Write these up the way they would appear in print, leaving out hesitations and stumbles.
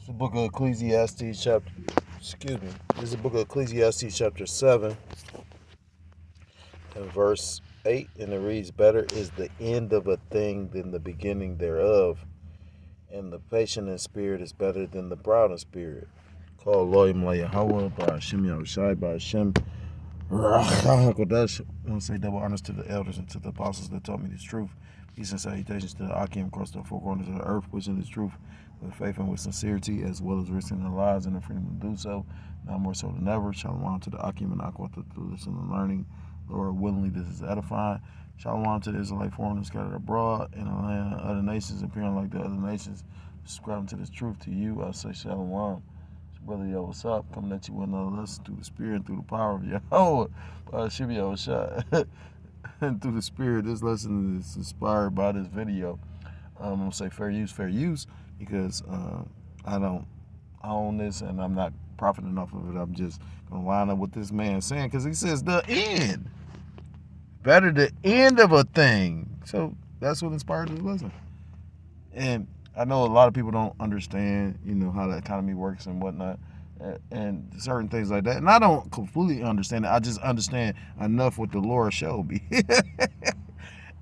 the book of Ecclesiastes chapter. Excuse me. This is the book of Ecclesiastes chapter 7 and verse 8, and it reads, "Better is the end of a thing than the beginning thereof, and the patient in spirit is better than the proud in spirit." Call Elohim Yahweh by Hashem Yahushai by Hashem Kodesh. I want to say double honors to the elders and to the apostles that taught me this truth. Peace and salutations to the Akim across the four corners of the earth, pushing this truth with faith and with sincerity, as well as risking their lives and the freedom to do so. Now more so than ever. Shalom to the Akim and Aqua to listen and learning. Lord, willingly this is edifying. Shalom to the Israelite foreigners scattered abroad in the land of other nations, appearing like the other nations, subscribing to this truth to you. I say shalom. Brother, yo, what's up? Coming at you with another lesson through the Spirit and through the power of Yahweh. Should be shot. And through the Spirit, this lesson is inspired by this video. I'm going to say fair use, because I don't own this and I'm not profiting enough of it. I'm just going to line up what this man's saying, because he says the end. Better the end of a thing. So that's what inspired this lesson. And I know a lot of people don't understand, how the economy works and whatnot, and certain things like that. And I don't completely understand it. I just understand enough what the Lord showed me.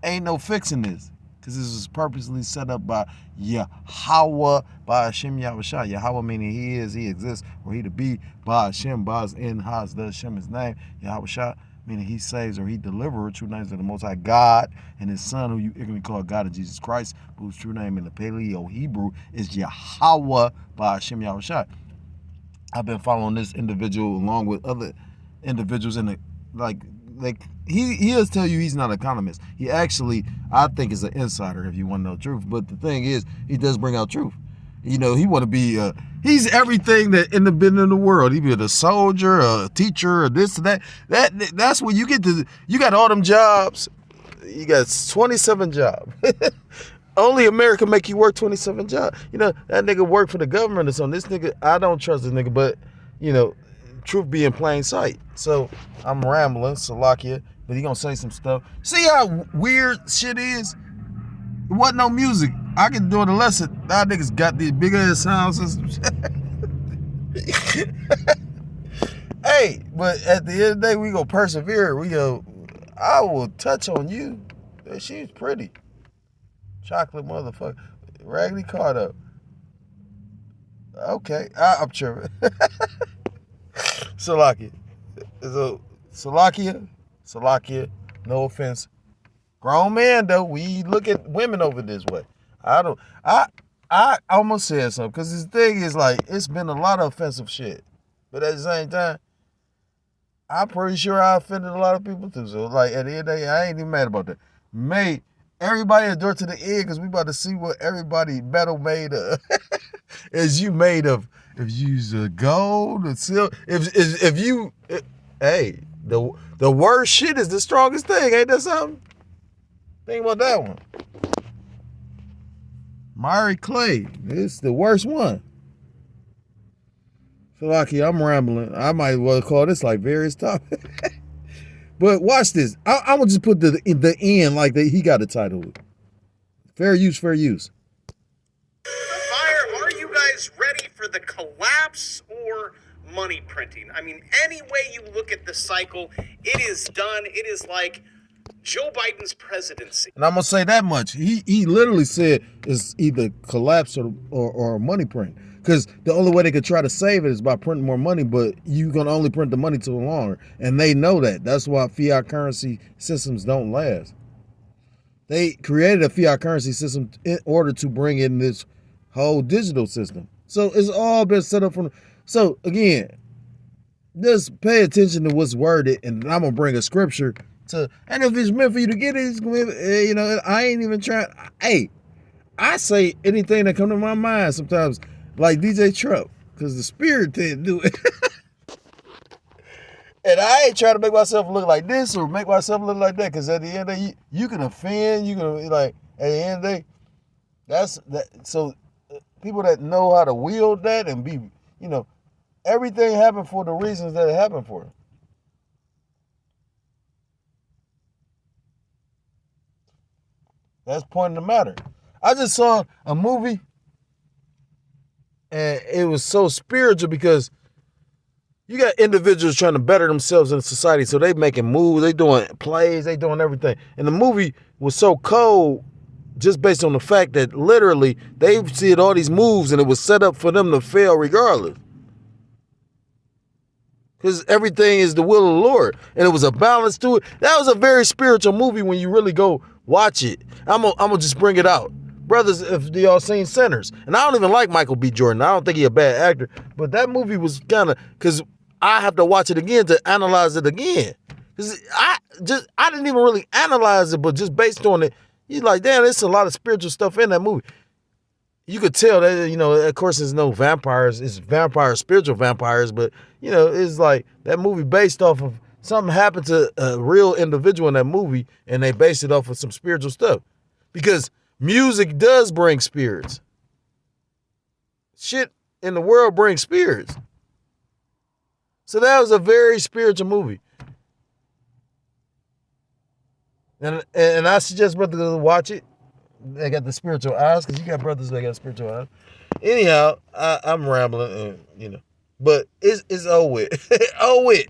Ain't no fixing this, because this was purposely set up by Yahweh, by Hashem Yahushua. Yahweh meaning he is, he exists, or he to be, by Hashem, by in Haz, the Hashem his name, Yahushua, meaning he saves or he delivers. True names of the Most High God and his son, who you ignorantly call God, and Jesus Christ, whose true name in the Paleo Hebrew is Yahweh by Hashem Yahushua. I've been following this individual along with other individuals in the he'll tell you he's not an economist. He actually, I think, is an insider, if you want to know the truth. But the thing is, he does bring out truth. He want to be, he's everything that been in the world. He be a soldier, a teacher, or this, that. That's where you get you got all them jobs. You got 27 jobs. Only America make you work 27 jobs. That nigga work for the government or something. This nigga, I don't trust this nigga, but, truth be in plain sight. So I'm rambling, Salakia, but he gonna say some stuff. See how weird shit is? It wasn't no music. I can do the lesson. Now niggas got these big ass sound systems. Hey, but at the end of the day, we gonna persevere. I will touch on you. She's pretty. Chocolate motherfucker. Raggedy caught up. Okay, I'm tripping. Salakia. So, Salakia, no offense. Grown man, though, we look at women over this way. I almost said something, because the thing is, it's been a lot of offensive shit. But at the same time, I'm pretty sure I offended a lot of people too. So, at the end of the day, I ain't even mad about that. May everybody endure to the end, because we about to see what everybody metal made of. Is you made of, if you use gold and silver, if you, hey, the worst shit is the strongest thing. Ain't that something? Think about that one. Miry clay, it's the worst one. So, I'm rambling. I might as well call this various topics. But watch this. I'm gonna just put the end he got a title with. Fair use. Fire, are you guys ready for the collapse or money printing? I mean, any way you look at the cycle, it is done. It is like Joe Biden's presidency. And I'm gonna say that much. He literally said it's either collapse or money print. Because the only way they could try to save it is by printing more money, but you can only print the money too longer. And they know that. That's why fiat currency systems don't last. They created a fiat currency system in order to bring in this whole digital system. So it's all been set up from. So again, just pay attention to what's worded, and I'm gonna bring a scripture to. And if it's meant for you to get it, it's gonna be, I ain't even trying. Hey, I say anything that come to my mind sometimes, like DJ Trump, because the Spirit didn't do it. And I ain't trying to make myself look like this or make myself look like that, because at the end of the day, you can offend, you can, at the end of the day, that's that. So people that know how to wield that and be, everything happened for the reasons that it happened for. That's the point of the matter. I just saw a movie And it was so spiritual because you got individuals trying to better themselves in society. So they making moves, they doing plays, they doing everything. And the movie was so cold just based on the fact that literally they see all these moves and it was set up for them to fail regardless. Because everything is the will of the Lord. And it was a balance to it. That was a very spiritual movie when you really go watch it. I'm gonna just bring it out. Brothers, if y'all seen Sinners. And I don't even like Michael B. Jordan. I don't think he's a bad actor. But that movie was kind of, because I have to watch it again to analyze it again. Because I didn't even really analyze it, but just based on it, you're like, damn, there's a lot of spiritual stuff in that movie. You could tell that, of course, there's no vampires. It's vampires, spiritual vampires, but, it's like that movie based off of something happened to a real individual in that movie, and they based it off of some spiritual stuff. Because music does bring spirits. Shit in the world brings spirits. So that was a very spiritual movie. And I suggest brothers to watch it. They got the spiritual eyes, because you got brothers that got spiritual eyes. Anyhow, I'm rambling, but it's over with. Oh, with.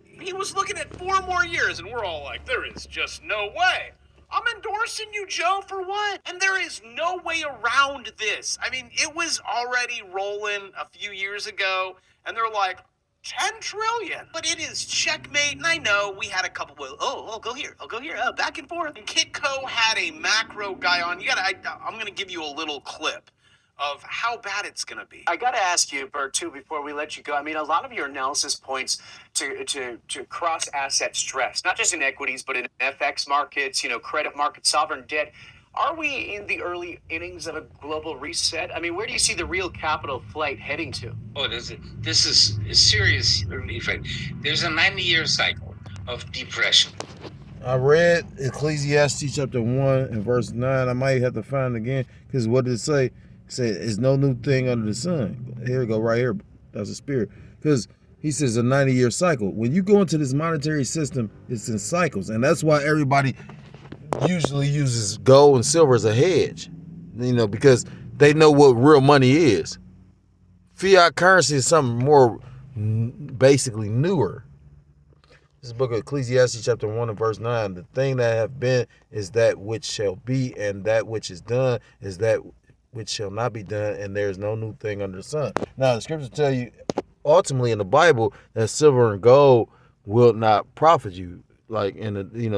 He was looking at 4 more years, and we're all like, there is just no way. I'm endorsing you, Joe, for what? And there is no way around this. I mean, it was already rolling a few years ago, and they're like, 10 trillion. But it is checkmate, and I know we had a couple of, I'll go here, back and forth. And Kitco had a macro guy on. I'm going to give you a little clip of how bad it's going to be. I got to ask you, Bert, too, before we let you go. I mean, a lot of your analysis points to cross-asset stress, not just in equities, but in FX markets, credit markets, sovereign debt. Are we in the early innings of a global reset? I mean, where do you see the real capital flight heading to? Oh, this is a serious effect. There's a 90-year cycle of depression. I read Ecclesiastes chapter 1 and verse 9. I might have to find it again, because what did it say? It said, "It's no new thing under the sun." Here we go, right here. That's a spirit. Because he says a 90-year cycle. When you go into this monetary system, it's in cycles. And that's why everybody usually uses gold and silver as a hedge, because they know what real money is. Fiat currency is something more basically newer. This book of Ecclesiastes chapter 1 and verse 9. The thing that have been is that which shall be, and that which is done is that which shall not be done, and there is no new thing under the sun. Now, the scriptures tell you, ultimately in the Bible, that silver and gold will not profit you. Like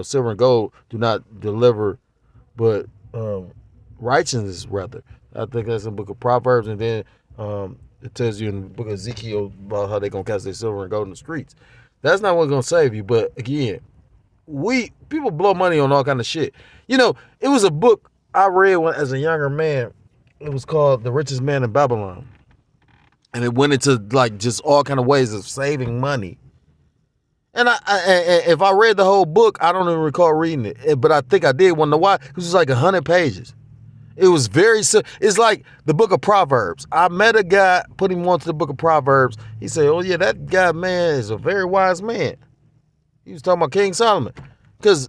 silver and gold do not deliver, but righteousness rather. I think that's in the book of Proverbs, and then it tells you in the book of Ezekiel about how they're gonna cast their silver and gold in the streets. That's not what's gonna save you. But again, people blow money on all kind of shit. It was a book I read as a younger man. It was called The Richest Man in Babylon, and it went into like just all kind of ways of saving money. And if I read the whole book, I don't even recall reading it, but I think I did. Want to know why? Because it was like 100 pages. It was it's like the book of Proverbs. I met a guy, put him onto the book of Proverbs. He said, "Oh yeah, that guy, man, is a very wise man." He was talking about King Solomon, because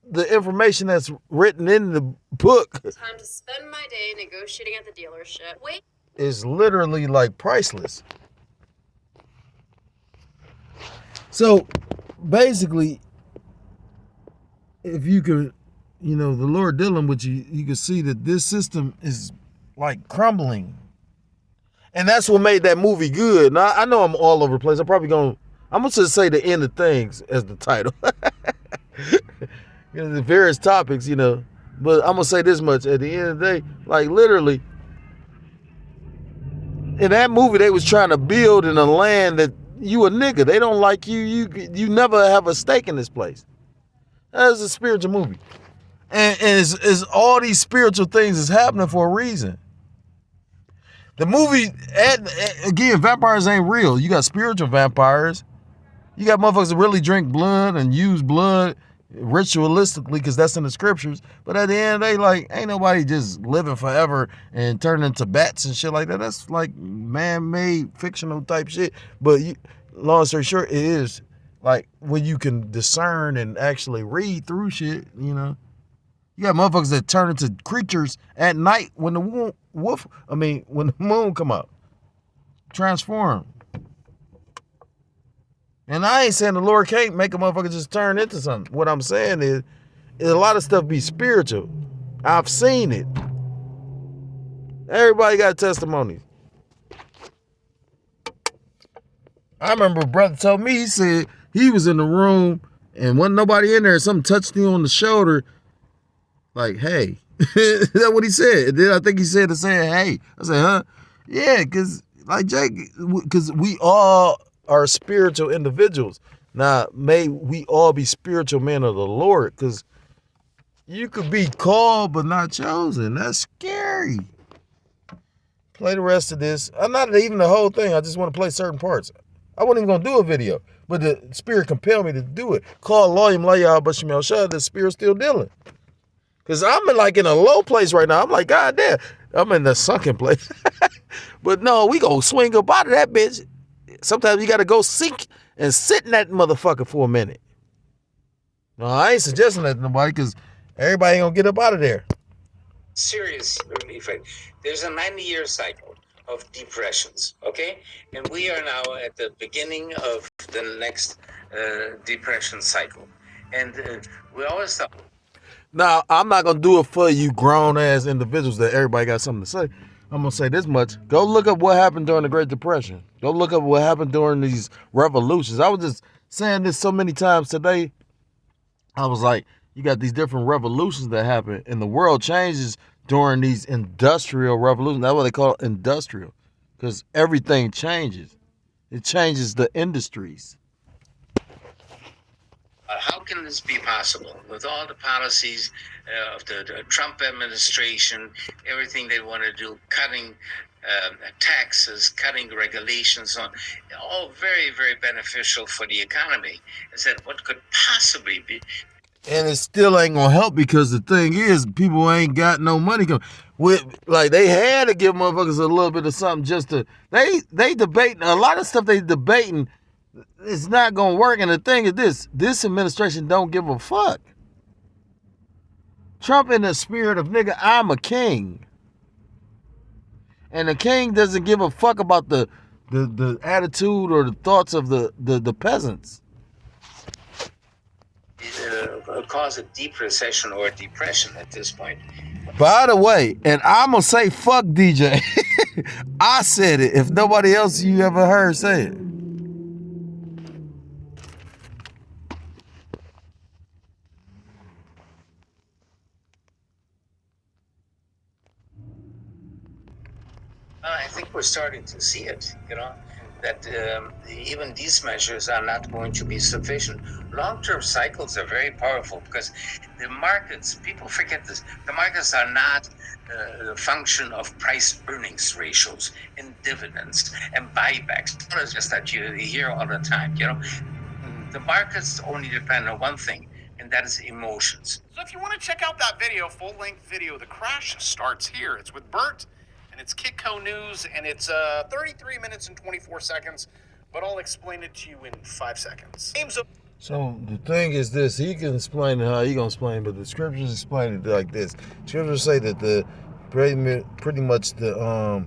the information that's written in the book Time to spend my day negotiating at the dealership. Wait. Is literally like priceless. So basically, if you could, the Lord dealing with you, you can see that this system is like crumbling. And that's what made that movie good. Now, I know I'm all over the place. I'm going to just say the end of things as the title. The various topics, but I'm going to say this much. At the end of the day, like literally, in that movie, they was trying to build in a land that you a nigga. They don't like you. You never have a stake in this place. That's a spiritual movie. And it's all these spiritual things is happening for a reason. The movie, again, vampires ain't real. You got spiritual vampires. You got motherfuckers that really drink blood and use blood ritualistically, because that's in the scriptures. But at the end of the day, like, ain't nobody just living forever and turning into bats and shit like that. That's like man-made fictional type shit. But long story short, it is like when you can discern and actually read through shit, You got motherfuckers that turn into creatures at night when the when the moon come up. Transform. And I ain't saying the Lord can't make a motherfucker just turn into something. What I'm saying is a lot of stuff be spiritual. I've seen it. Everybody got testimonies. I remember a brother told me, he said he was in the room and wasn't nobody in there. Something touched him on the shoulder. Like, hey. That's what he said. And then I think he said hey. I said, huh? Yeah, because like Jake, because we all are spiritual individuals. Now, may we all be spiritual men of the Lord, because you could be called but not chosen. That's scary. Play the rest of this. I'm not even the whole thing. I just want to play certain parts. I wasn't even going to do a video, but the Spirit compelled me to do it. Call Loyim Layah Bashimel Shah, the Spirit's still dealing. Because I'm in a low place right now. I'm like, God damn, I'm in the sunken place. But no, we going to swing up out of that bitch. Sometimes you got to go sink and sit in that motherfucker for a minute. No, I ain't suggesting that to nobody, because everybody ain't going to get up out of there. Serious effect. There's a 90-year cycle of depressions, okay? And we are now at the beginning of the next depression cycle. And we always thought... Now, I'm not going to do it for you grown-ass individuals that everybody got something to say. I'm going to say this much. Go look up what happened during the Great Depression. Go look up what happened during these revolutions. I was just saying this so many times today. I was like, you got these different revolutions that happen, and the world changes during these industrial revolutions. That's what they call it, industrial, because everything changes. It changes the industries. How can this be possible with all the policies of the Trump administration, everything they want to do, cutting taxes, cutting regulations on, all very, very beneficial for the economy? I said, what could possibly be? And it still ain't gonna help, because the thing is, people ain't got no money. They had to give motherfuckers a little bit of something just to, they debating, a lot of stuff they debating, it's not gonna work. And the thing is this administration don't give a fuck. Trump in the spirit of, nigga, I'm a king. And the king doesn't give a fuck about the attitude or the thoughts of the peasants. Cause a deep recession or depression at this point. By the way, and I'm going to say fuck DJ. I said it. If nobody else you ever heard say it. I think we're starting to see it, that even these measures are not going to be sufficient. Long-term cycles are very powerful, because the markets, people forget this, the markets are not a function of price earnings ratios and dividends and buybacks. It's just that you hear all the time, The markets only depend on one thing, and that is emotions. So if you want to check out that video, full-length video, the crash starts here. It's with Bert. And it's Kitco News, and it's 33 minutes and 24 seconds, but I'll explain it to you in 5 seconds. So the thing is this, he can explain it how he gonna explain, but the scriptures explain it like this. Scriptures say that pretty much the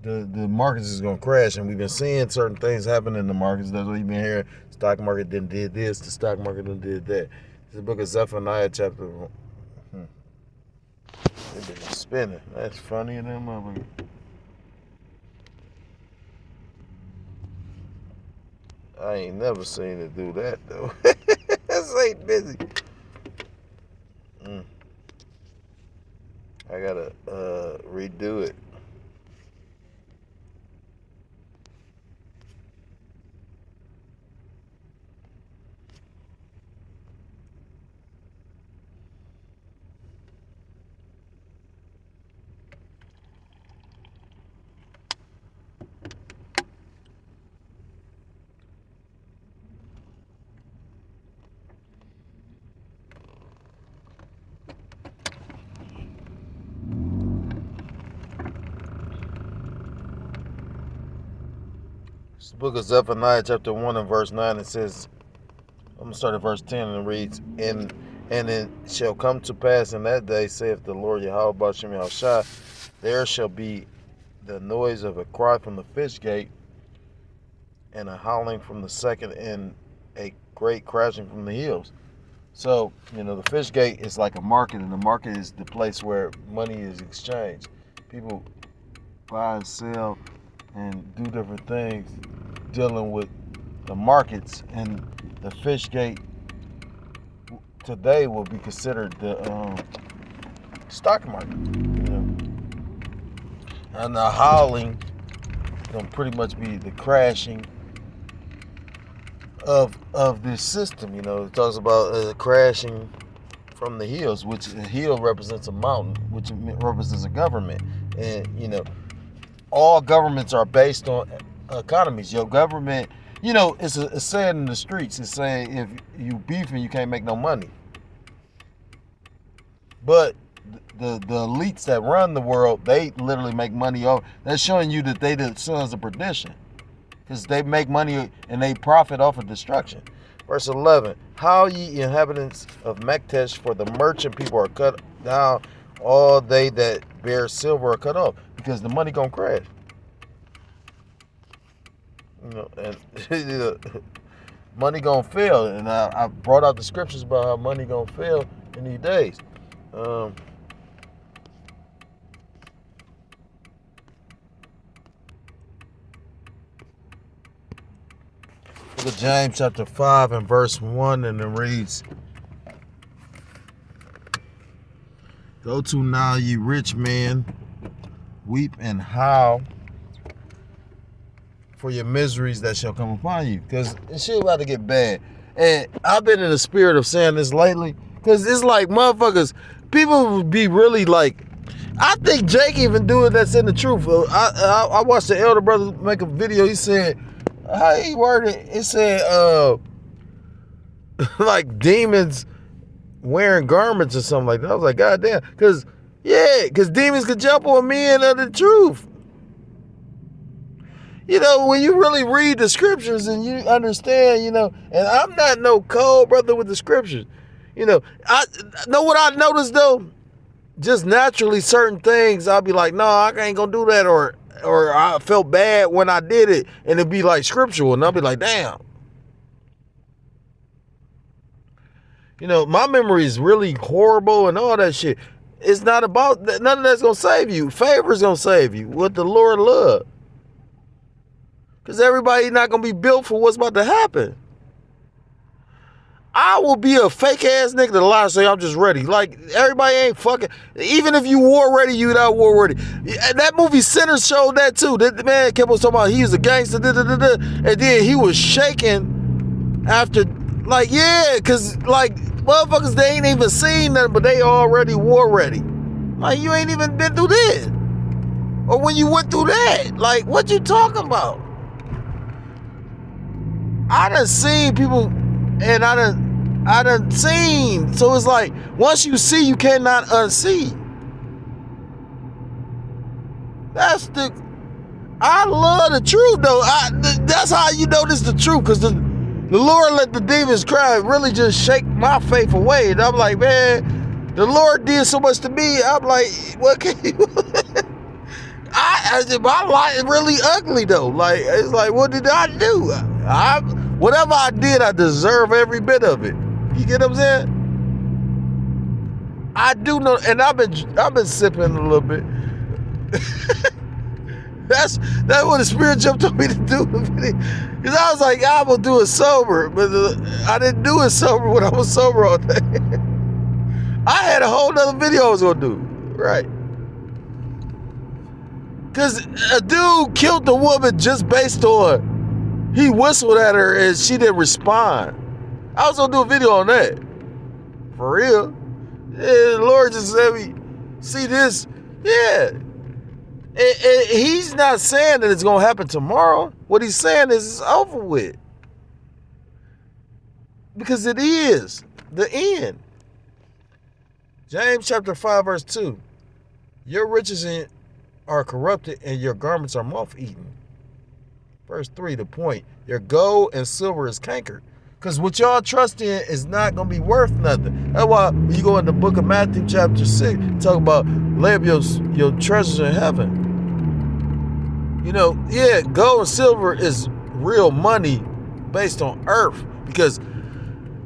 markets is gonna crash, and we've been seeing certain things happen in the markets. That's what you've been hearing. Stock market then did this, the stock market then did that. It's the book of Zephaniah chapter. It been spinning. That's funny in that motherfucker. I ain't never seen it do that though. This ain't busy. I gotta redo it. It's the book of Zephaniah chapter 1 and verse 9. It says, I'm going to start at verse 10, and it reads, And And it shall come to pass in that day, saith the Lord Yahweh Ba'ashem Yahushua, there shall be the noise of a cry from the fish gate, and a howling from the second, and a great crashing from the hills. So, the fish gate is like a market, and the market is the place where money is exchanged. People buy and sell and do different things dealing with the markets, and the fish gate today will be considered the stock market, and the howling gonna pretty much be the crashing of this system. It talks about crashing from the hills, which a hill represents a mountain, which represents a government, and all governments are based on economies. Your government, it's saying in the streets, it's saying if you beefing, you can't make no money. But the elites that run the world, they literally make money off. That's showing you that they the sons of perdition, because they make money and they profit off of destruction. Verse 11, how ye inhabitants of Mektesh, for the merchant people are cut down, all they that bear silver are cut off, because the money gonna crash. And money gonna fail. And I brought out the scriptures about how money gonna fail in these days. Look at James chapter 5 and verse 1, and it reads, go to now, ye rich men, weep and howl for your miseries that shall come upon you. Because this shit about to get bad. And I've been in the spirit of saying this lately, because it's like motherfuckers, people would be really like, I think Jake even do it that's in the truth. I watched the elder brother make a video. He said, how he worded it? It said, like demons wearing garments or something like that. I was like, God damn. Because demons could jump on men of the truth. When you really read the scriptures and you understand, and I'm not no cold brother with the scriptures. I know what I noticed though, just naturally certain things I'll be like, no, I ain't gonna do that, or I felt bad when I did it, and it'd be like scriptural, and I'll be like, damn. My memory is really horrible and all that shit. It's not about that. None of that's gonna save you. Favor's gonna save you. What the Lord love. Because everybody's not going to be built for what's about to happen. I will be a fake ass nigga to lie and say I'm just ready. Like, everybody ain't fucking. Even if you war ready, you not war ready. That movie Sinners showed that too. That man kept on talking about he was a gangster, and then he was shaking after, like, yeah, because, like, motherfuckers, they ain't even seen nothing, but they already war ready. Like, you ain't even been through this. Or when you went through that, like, what you talking about? I done seen people, and I done seen. So it's like, once you see, you cannot unsee. I love the truth though. That's how you know this is the truth, because the Lord let the demons cry really just shake my faith away. And I'm like, man, the Lord did so much to me. I'm like, what can you? My life is really ugly though. Like, it's like, what did I do? Whatever I did, I deserve every bit of it. You get what I'm saying? I do know, and I've been sipping a little bit. That's what the Spirit jumped on me to do. Because I was like, I'm gonna do it sober, but I didn't do it sober when I was sober all day. I had a whole nother video I was gonna do, right? Because a dude killed the woman just based on he whistled at her and she didn't respond. I was gonna do a video on that. For real. Yeah, the Lord just let me see this. Yeah. And he's not saying that it's gonna happen tomorrow. What he's saying is it's over with. Because it is the end. James chapter 5 verse 2. Your riches are corrupted and your garments are moth-eaten. Verse 3, the point. Your gold and silver is cankered. Because what y'all trust in is not going to be worth nothing. That's why when you go in the book of Matthew chapter 6, talk about lay up your treasures in heaven. You know, yeah, gold and silver is real money based on earth. Because,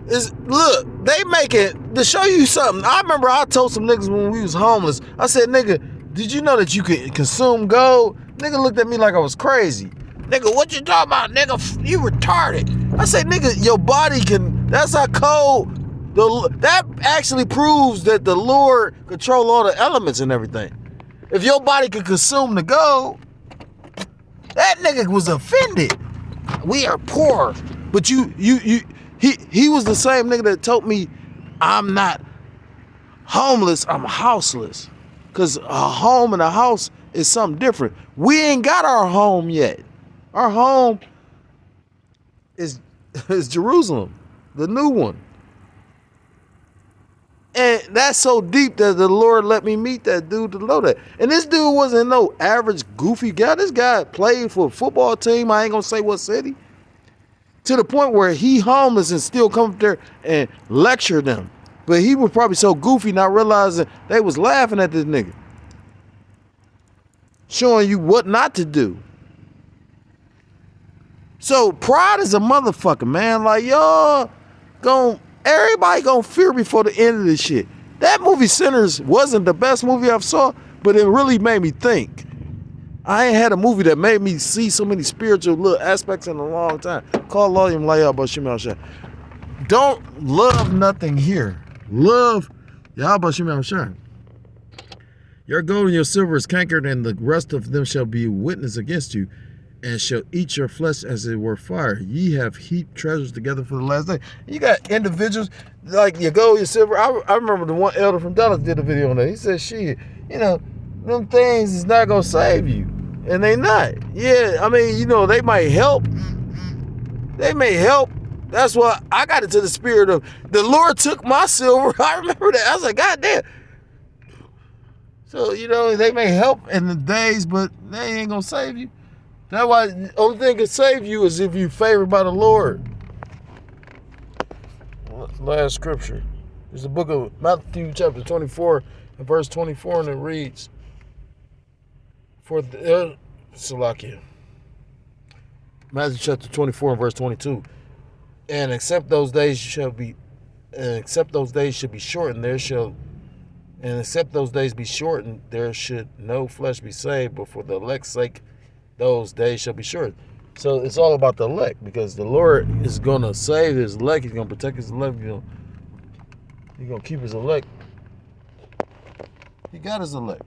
look, they make it, to show you something. I remember I told some niggas when we was homeless, I said, nigga, did you know that you could consume gold? Nigga looked at me like I was crazy. Nigga, what you talking about? Nigga, you retarded. I say, nigga, your body can, that's how cold, that actually proves that the Lord control all the elements and everything. If your body could consume the gold, that nigga was offended. We are poor. But he was the same nigga that told me I'm not homeless, I'm houseless. Because a home and a house is something different. We ain't got our home yet. Our home is Jerusalem, the new one. And that's so deep that the Lord let me meet that dude to know that. And this dude wasn't no average goofy guy. This guy played for a football team. I ain't gonna say what city. To the point where he homeless and still come up there and lecture them. But he was probably so goofy not realizing they was laughing at this nigga. Showing you what not to do. So pride is a motherfucker, man. Like, y'all everybody gonna fear before the end of this shit. That movie Sinners wasn't the best movie I've saw, but it really made me think. I ain't had a movie that made me see so many spiritual little aspects in a long time. Call Loyam Layah Bashim Al-Shah. Don't love nothing here. Love Yah Bashim Al-Shah. Your gold and your silver is cankered, and the rest of them shall be witness against you, and shall eat your flesh as it were fire. Ye have heaped treasures together for the last day. You got individuals like your gold, your silver. I remember the one elder from Dallas did a video on that. He said, shit, you know, them things is not going to save you. And they not. Yeah, I mean, you know, they might help. They may help. That's why I got into the spirit of, the Lord took my silver. I remember that. I was like, God damn. So, you know, they may help in the days, but they ain't going to save you. That's why the only thing can save you is if you're favored by the Lord. Last scripture. It's the book of Matthew chapter 24 and verse 24, and it reads, Salakia. Matthew chapter 24 and verse 22. And except those days should be shortened, except those days be shortened, there should no flesh be saved, but for the elect's sake, those days shall be shortened. So it's all about the elect, because the Lord is going to save his elect. He's going to protect his elect. He's going to keep his elect. He got his elect.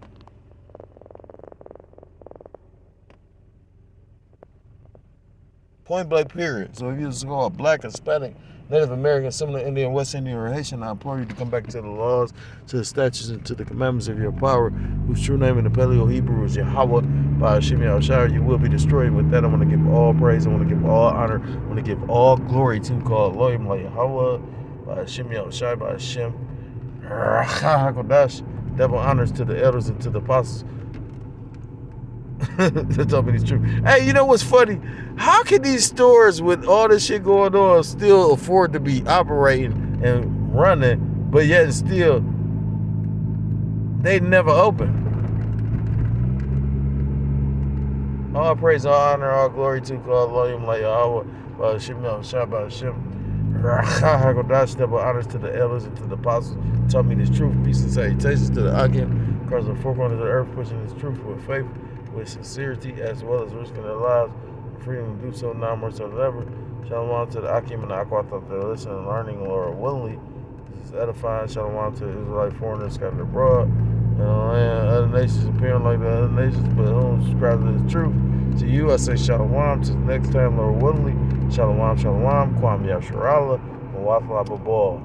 Point blank, period. So if you just go black, Hispanic, Native American, Seminole Indian, West Indian, or Haitian, I implore you to come back to the laws, to the statutes, and to the commandments of your power, whose true name in the Paleo Hebrew is Yahweh, by Hashem Yahushua. You will be destroyed. With that, I want to give all praise. I want to give all honor. I want to give all glory to called Loyam Yahweh, by Hashem Yahushua, by Hashem HaKodash. Double honors to the elders and to the apostles. That told me the truth. Hey, you know what's funny? How can these stores with all this shit going on still afford to be operating and running, but yet still they never open? All praise, all honor, all glory to God, Loyam Layah, by Hashem Yahushua, by Hashem HaKodash. Double honors to the elders and to the apostles. Taught me this truth. Peace and salutations to the Akim, across the four corners of the earth, pushing this truth with faith, with sincerity, as well as risking their lives for freedom to do so now more so than ever. Shalom to the Akim and the Akwat that they're listening and learning, Lord willingly. This is edifying. Shalom to the Israelite foreigners scattered abroad. You know, and other nations appearing like the other nations, but who subscribe to the truth. To you, I say shalom. To the next time, Lord willingly. Shalom, shalom. Kwam Yasharallah. Mawafla Babal.